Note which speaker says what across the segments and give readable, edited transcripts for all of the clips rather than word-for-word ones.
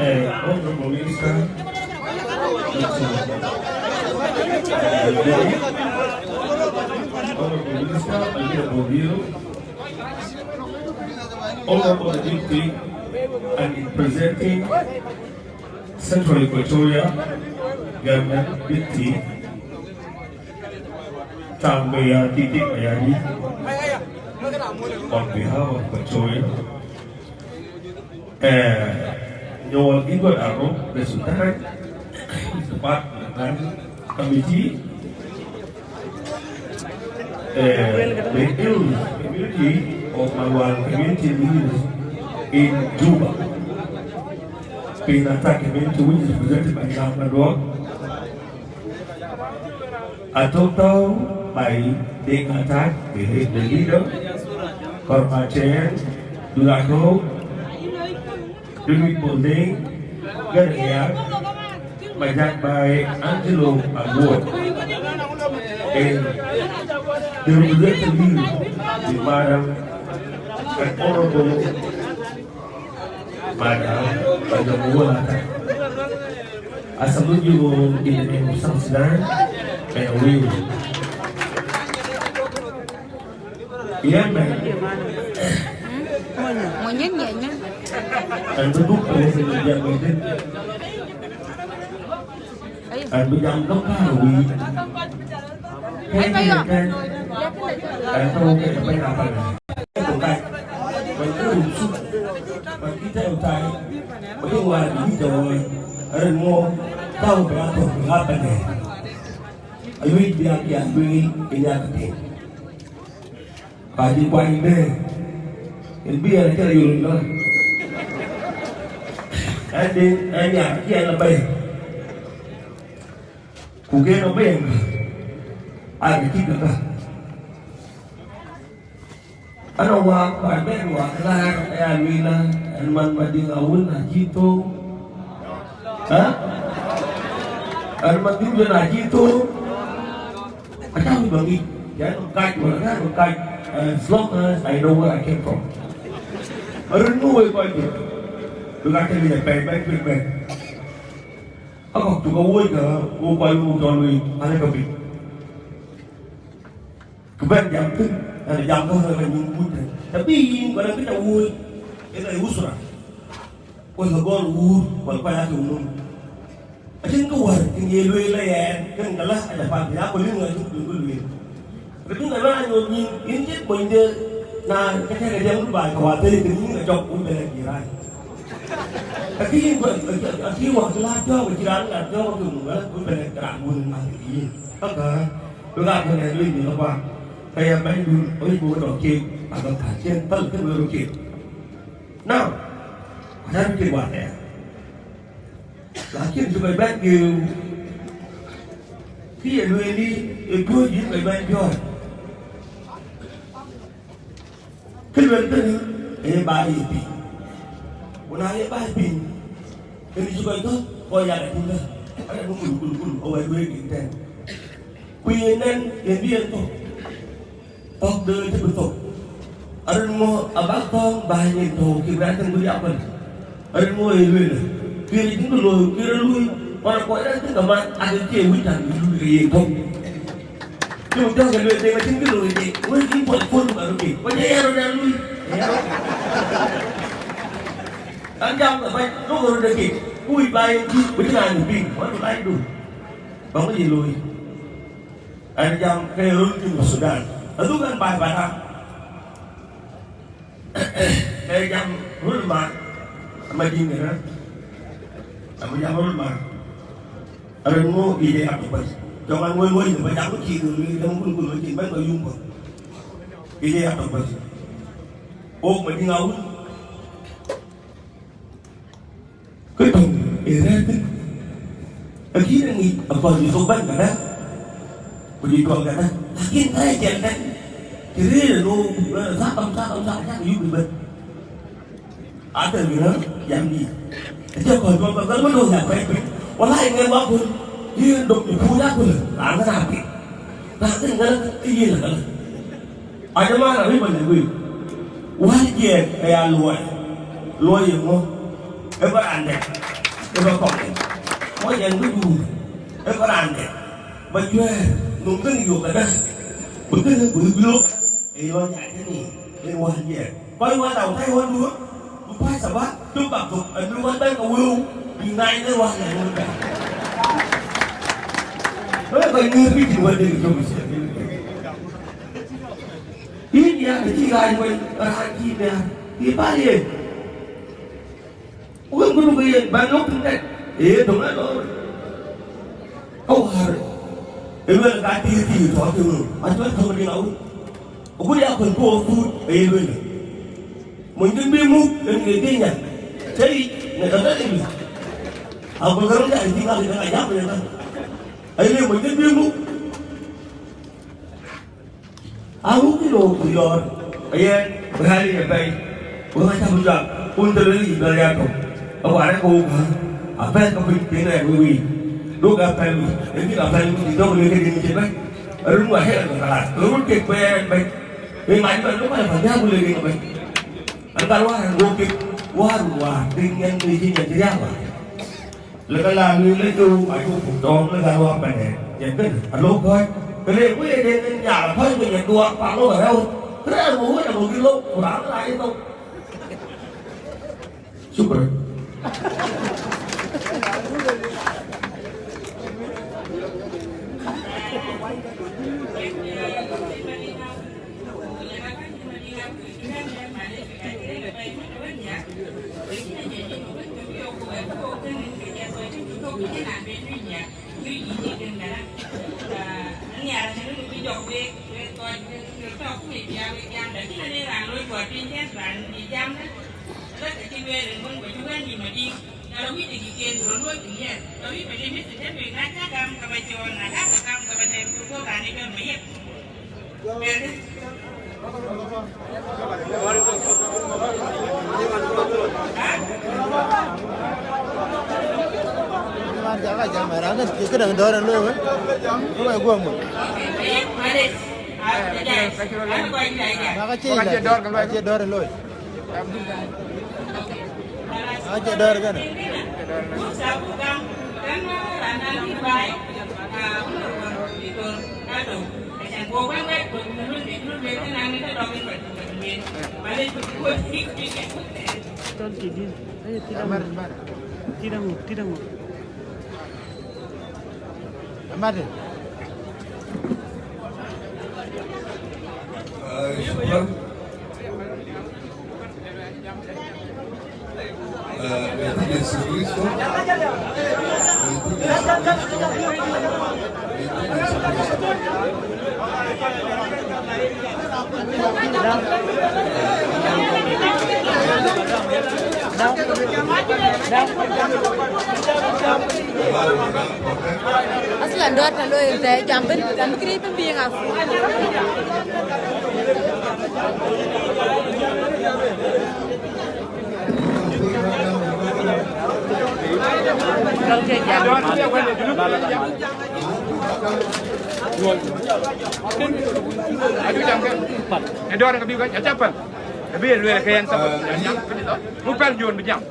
Speaker 1: Honorable Minister, Honorable Minister, Honorable Bill, Honorable Deputy, and in presenting Central Equatoria Government Deputy, Tambaya Titi Mayani, on behalf of Equatoria, your Igor Arrow, the Sultan, is the partner committee. The community of our community leaders in Juba. Pinata community which is represented by Governor a total by being attacked, the leader, Kormachen, Dulaco, Louis Bonding, Gania, by that by Angelo Award. And the representative leader, the Madam and Honorable Madam Bajamuana. I salute you in the name of South Sudan and will. Yeah, man. And the book is in the Yamatin. And we don't know how we. Anh không thể phải làm phần của tay mình cứ dùng sút mình cứ theo tay mình đi ngoài đi rồi ở mua đâu phải ăn thuộc ngáp bên này ở dưới đi ăn gì dưới cái nhà cái gì và đi quay đây cái bia này chơi dùng nữa anh đi anh nhà cái là bền cụ kia nó bền ai biết được không? Ano wa ba ben wa la ay wila man mading awun na jito. Ha? Ano man din na jito. Ano ba ngi? Yan ang kahit wala na ang kahit as long as I know where I came from. Aron mo ay ko ito. Lugar ka nila pe. Ako tugawoy ka o pa yung tuloy ano ka bi? Keban jam tu, ada jam tu ada nyumput. Tapi kalau kita ul, kita usra. Kau segon ul, kalau payah tu umum. Asyik kau war, tinggi luai layan, kan kalah ada pagi apa lu nggak cukup luai. Tapi kalau anu ini boleh, nah kita kerja berubah, khawatir ini nggak cukup untuk kirai. Tapi ini waktu laju, kirai laju tu nggak untuk keramun mati. Apa? Tuhan kena luai ni apa? Kaya mấy đứa bố đồ kia và còn cả trên tất cái đồ kia nào ra cái quả này là chuyện cho mày bán nhiều khi ở nuôi đi tôi dính mày bán cho cái lần đó em ba đi pin một ngày ba pin em đi chơi thôi coi nhà này cũng được anh cũng cùng ôi nuôi kiện tiền quyền nên tiền viên thôi tóc đưa cho bực phục, anh mua bác con bài nhìn thổ kịp ra thân với áo mình, anh mua lười lười, kia chính cái lười kia nó lui, mà quay ra tất cả mọi anh đến chơi với thằng lười cái gì không, nhưng mà cho cái lười thì mà chính cái lười gì, với chính quần quân mà nó kịp, có nhẹ nó ra lui, anh trong là bay nó rồi ra kịp, cùi bay với cái này một pin, nó bay đủ, bằng cái gì lười, anh trong cái hướng chung của Sudan. Itu kan bahan kayak jam rumah sama jin kan sama jam rumah ada mau ide apa pas jangan ngoi itu banyak aku ciri ni jangan pun ciri banyak bayung pun ide apa pas oh mending awal ketung ide tu akhirnya ni apa di sobat kan pergi dua kan Kiên thay chèn đấy thì thế là nó sát ông sát yếu bị bệnh ở từ gì nữa làm gì cho còn con vẫn mới đồ nhà quen còn lại nghe bác quân như đục thì phu giác quân làm cái nào làm cái gì là cái ở trong là biết mình là gì quá chuyện cái lùi gì không có đàn đẹp có còn mỗi dân cứ dù có đàn đẹp mà chưa nung cái nhiều cái đó bữa cái bữa lúc thì lo chạy cái gì liên quan gì quay qua đầu thay qua luôn lúc quay sao bác chúng bạn thuộc liên quan tới cầu yêu vì nay liên quan này luôn cả đó là coi như cái chuyện vấn đề của mình ít nhà thì chỉ lại mình hai chi nè thì ba gì uống cái lúc gì bạn lúc thế thì đúng là nó câu hỏi itu kan tinggi tu aku tu, macam tu macam apa? Aku dia akan go food, itu. Mungkin bimu dan kerjanya, jadi nak kata ini. Aku sekarang dah tinggal di tengah jam ni kan. Ini mungkin bimu. Aku kilo kuyor, ayah berhari ni baik. Aku macam budak, pun terlebih dari aku. Aku ada kau, apa yang kau fikir ni, Louis? Lúc gặp phải đến khi gặp phải thì đâu được cái gì chứ mấy đúng rồi hết rồi cả lúc kịch về mình máy mà lúc này phải nhá một lời mình anh ta nói hàng vô kịch qua tinh nhân đi chi nhận ra mà là cái là người lấy tu phải tu phục tròn nó ra qua này nhận cái anh lúc thôi cái này quý đến nhà là thôi mình nhận tua phạm nó ở đâu thế là bố là một cái lúc của đám lại hay không super
Speaker 2: jangan marah kan kita dah dorang lu kan kau gua mu makasih dorang lu aja dorang kan
Speaker 3: tidak mau.
Speaker 2: Amat.
Speaker 4: Yesus Kristus.
Speaker 5: Aslan dot kalau saya jamban kan kiri pembiang aku.
Speaker 6: Ada orang kami kan, siapa? Tapi luar kayak sebut, yang lupa jual bijak.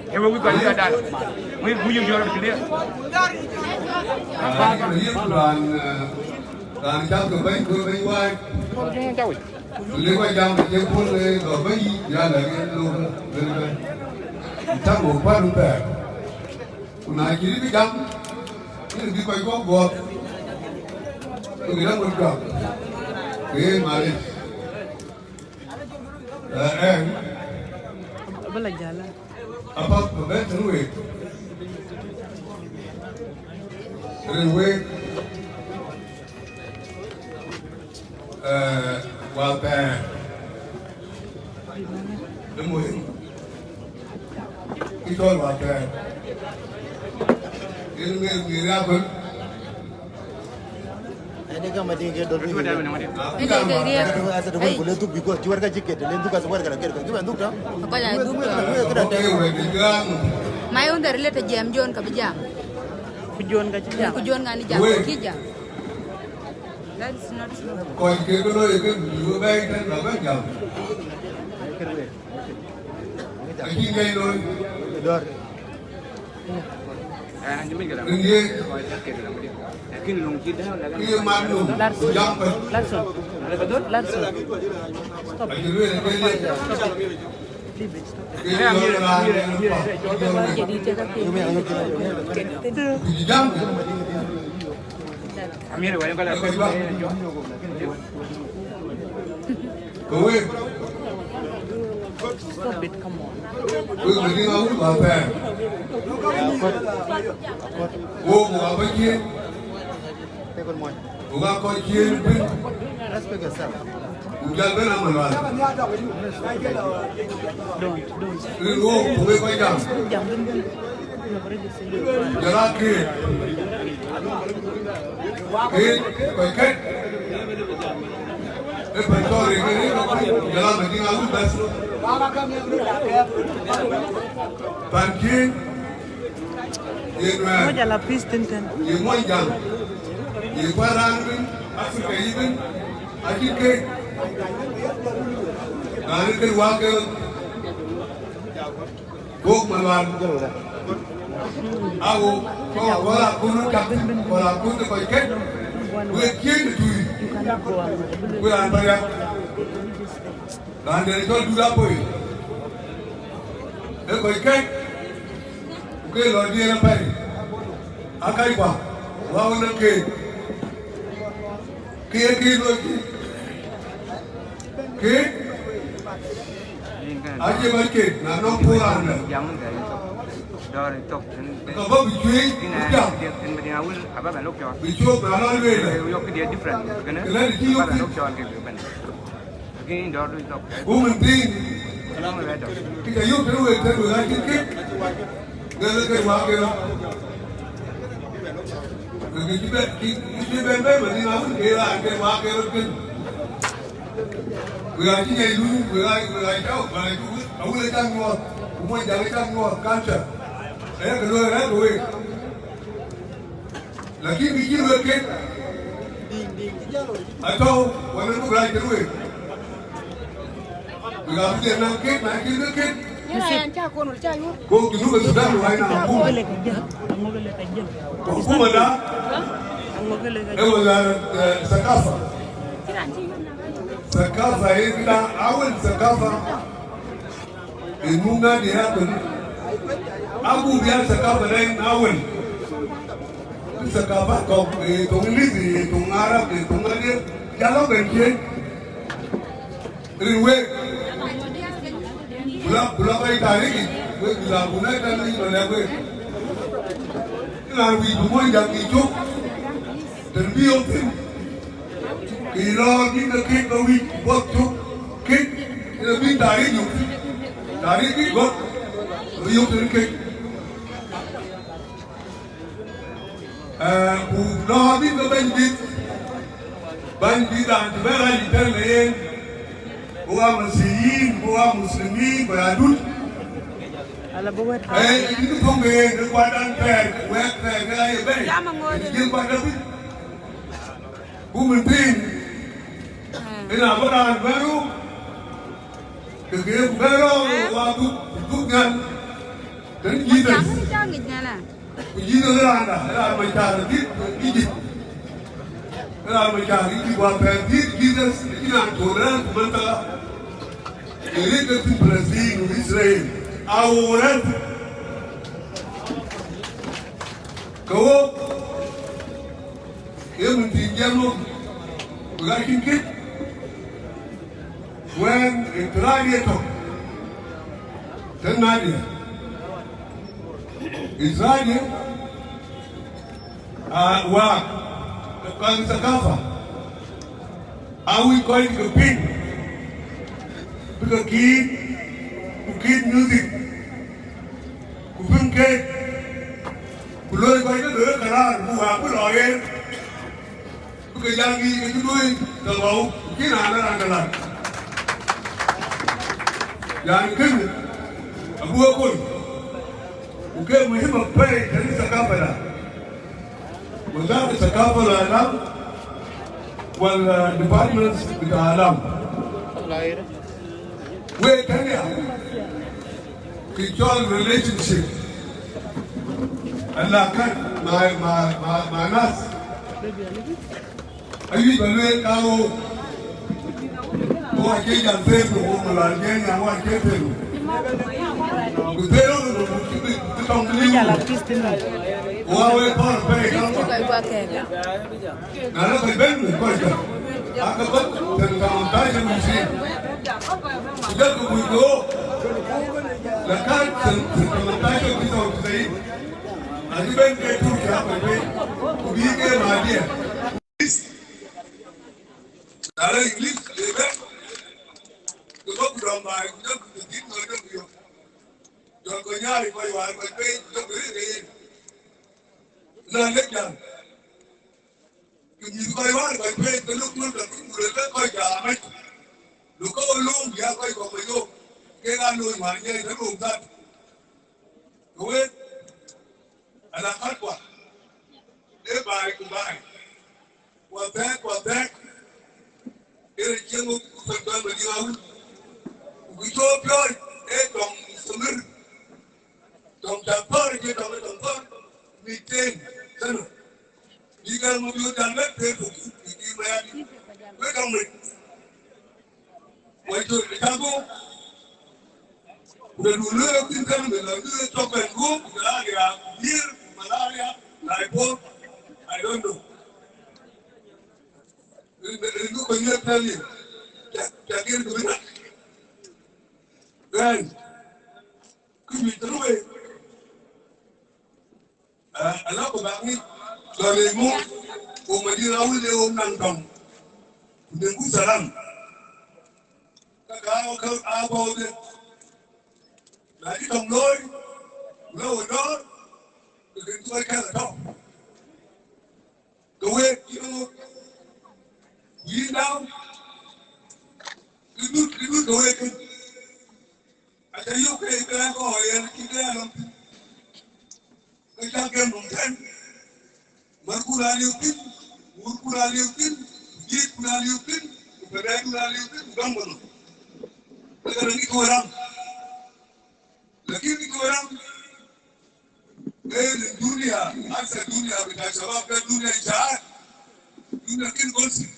Speaker 6: Hewan kita juga ada, mungkin bujung jual lebih dia.
Speaker 4: Đoàn trong tụi bay quay liên quan trong thì trên khuôn lên rồi mấy ra lại cái luôn lên trong một phát luôn tệ này chỉ biết đâm nhưng đi quay có buộc người đó một cặp cái mà đi em
Speaker 3: Boleh jalan.
Speaker 4: apa pembet terus vào tè đúng rồi cái tôi vào tè người ra vẫn
Speaker 2: Ini kan mati ke dulu.
Speaker 6: Itu ada nama dia.
Speaker 2: Asa tu boleh tu biko jual ka jiket, lain tu ka sebar ka ker. Gimana tu kan?
Speaker 5: Apa jadi tu?
Speaker 4: cái người đi gang
Speaker 5: Mai untuk relate jam John ke bijam.
Speaker 3: Tujuan kaca jam.
Speaker 5: Kujuan ngani jam kijam. That's not true.
Speaker 4: coi cái đôi cái vừa bay trên là bắt dòng Aki ngay loy.
Speaker 2: Dor.
Speaker 6: Anh mình cái là
Speaker 4: Ngi
Speaker 6: coi cái là cái cái lồng chín đó là cái
Speaker 4: ki manu. Jam pa.
Speaker 3: Larson. Larson. Stop.
Speaker 4: Aki ruwe na kaya.
Speaker 3: Leave it. Stop.
Speaker 4: Ki yo la.
Speaker 5: Jadi cakap
Speaker 4: Ki jam.
Speaker 6: Amir vậy coi là cái
Speaker 4: Kowe.
Speaker 3: Stop it. Come on.
Speaker 4: Kowe mesti ngau ba pa. Wo mo ba ki.
Speaker 2: Take on one.
Speaker 4: Wo ga ko ki bin.
Speaker 2: Respect yourself.
Speaker 4: Ujal ben amal.
Speaker 3: Don't.
Speaker 4: Ni wo kowe ko jam.
Speaker 3: Jam dun. You have already said it.
Speaker 4: Jara ki. Ki ko ke. E pa to ri ni jara mesti ngau bas. Banking.
Speaker 3: Mo jala please tenten.
Speaker 4: Ye moy jam. Ye parang bin Afrika ibin. Aki ke. Nani ke wa ke. Bok malwan. Awo ko wala kunu kap wala kunu ko ke. We kien tu.
Speaker 3: You cannot go on.
Speaker 4: We an baga. Dan dari ko dula boy. E ko ke. Ke lo di na pai. Akai pa. Wa wona ke. Ke lo ki. Ke aje ba ke na no pura na.
Speaker 6: jam cái đó thì tục
Speaker 4: Ko ba bi chui.
Speaker 6: cái này
Speaker 4: Ja.
Speaker 6: dia bên bên awal apa bạn lúc cho
Speaker 4: Bi chu na na le.
Speaker 6: yo cái dia different cái này apa lúc cho cái bên cái đó rồi tục
Speaker 4: Wo mun tin.
Speaker 6: nó mới về được
Speaker 4: Ki ka yo tru we tru ga ki ki. Ga le ke wa ke. Ki be ma ni na un ke la ke wa ke ke. We are here lu we are out by ku. Awu le tang ngo. Mo ja le tang ngo culture. Eh ke lo ra ko we. Lakini ki lo ke. Ato wa le ku ra ke we. We are here na ke na ki lo ke.
Speaker 5: Yang lain cakap kono cayu.
Speaker 4: Ko ki nu ke sudah lu ai na ku.
Speaker 3: Mo gele ka jël. Mo gele ka jël.
Speaker 4: Ku ma da.
Speaker 3: Mo gele ka
Speaker 4: E wa sakafa. Sakafa ila awal sakafa. Imunga di hakun. Abu biar sakafa lain awal. Sakafa kau tong lizi tong Arab tong Adir jalan benci. Riwe. Bula bayi tarik. Bula buna kan ni mana we. Ina wi bumoy jang ijuk. Dan biong tin. Kilo kita kita wi buat juk. Kit lebih tarik juk. Tarik ni buat biong tin kit. Lo ni ke bandit dan sebenarnya di lain. Orang Muslim, orang Muslimin beradut.
Speaker 3: ala bo wet.
Speaker 4: Itu pemain kekuatan per, wet per, gaya ber. Jadi pada tu, bumentin. Ini apa dah baru? Kerja baru, waktu tukan dan kita.
Speaker 5: Jangan nyala.
Speaker 4: Kita dah macam ni, Egypt. Dah macam ni, buat pergi kita nak turun mentera. Ini ke Palestin, Israel. Awal kau yang mentinggimu bukan kit when Israel tu tenaga Israel wah kalau sekafa awi kau itu pin bukan kit music kupin ke kuloi ko ida de kala buha ku loye ku ke jangi ke dui de bau kina na andala yang kin abu ko ku ke muhim pe dari sakafala wazara sakafala alam wal departments bita alam we kanya spiritual relationship. And I can't, my nas. I use the name now. Who I can't say to woman again, I want to get him. Wawe par pay kama. Na na ben ko ka. Akabat dan kamontaje misi. Sudah kubudo. Lakat kamontaje kita usai. Adi ben ke tu kya pe. Kubi ke madia. Dale English lebe. Kubo kuramba, kubo kudin ngado yo. Jangan nyari kau yang ada pe, jangan beri. Nah, lekang. Kini kau yang ada pe, kalau kau dah mula kau jaman, lu kau long dia kau yo, kena lu manja itu lu tak. Kau anak apa? Dia baik baik. Wadah. Ini jangan kau berdiam. Kita pun dong semir. Dong dapat kita dapat meeting sana. Jika mobil jalan teruk, ini macam macam ni. Waktu kita dulu kita dulu coba group, malaria, typhoid, I don't know. Itu banyak kali. Jadi itu benar. Dan kami terus. Anak kami dari mu, umadi rawul dia nantang, dengan salam. Kau apa dia? Lagi tomloi, lor, dengan tu mereka tahu. Kau you now, you kau itu. Ada you kerja kau yang kita orang. Kita kan mungkin merkuraliutin, jit kuraliutin, berai kuraliutin, bukan mana. Sekarang ni korang, lagi ni korang, dunia, asal dunia kita sebab dunia jahat, dunia kin konsep.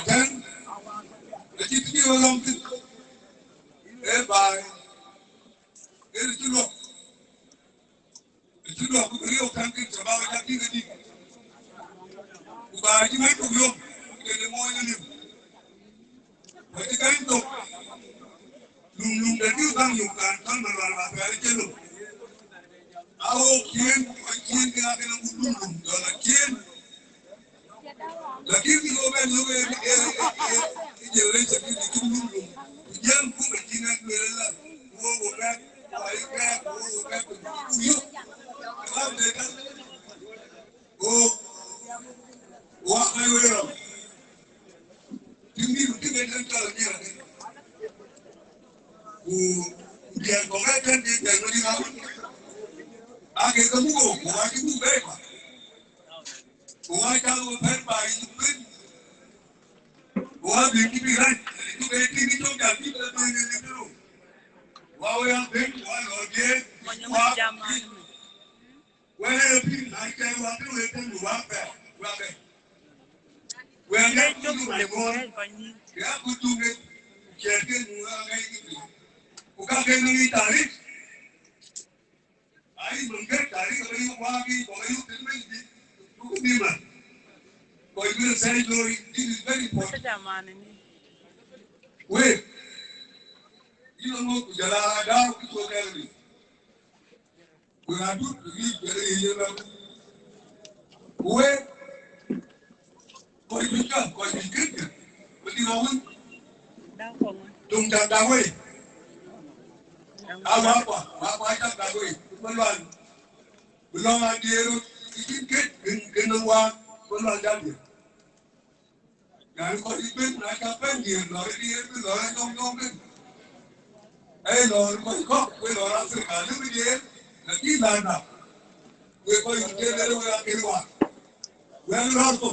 Speaker 4: Dan jadi dia orang tu, baik, itu loh aku beri orang tu sebab jadi jadi, ubah ini macam tu, jadi mau yang ni, macam kan tu, lum dari orang yukan kan berlalu hari jelu, awak kian dia akan lum, kalau kian lakini lobe generation ni dulu yang pun kena bela woga aika kuyo kalau dekat wa ayo tinggi kan kalau dia dia kau kan dia jadi kamu agak kamu buat itu baik. Wah kalau berbaik itu pun, wah bikin pikiran itu bikin itu jadi terus itu. Wah yang bikin wah lagi, wah lebih naik waktu itu wah yang itu lemon, ya butuh jadi mulai gitu. Bukan kena tarik, air mungkin tarik kalau wah kalau itu terus. Niman. Kau itu saya glory, this is very important. Wait, you don't know jalan ada itu kali. Beradu ini dari jalan. Wait, kau itu kan, beli lawan. Tung tak tahu. Apa tak dah boleh. Belum dia sikit kena belum jadi. Yang kau itu nak apa dia tu lori dong kan. Lori kau lori Afrika tu dia lagi lada. Kau itu dia lori Afrika. Yang lori tu.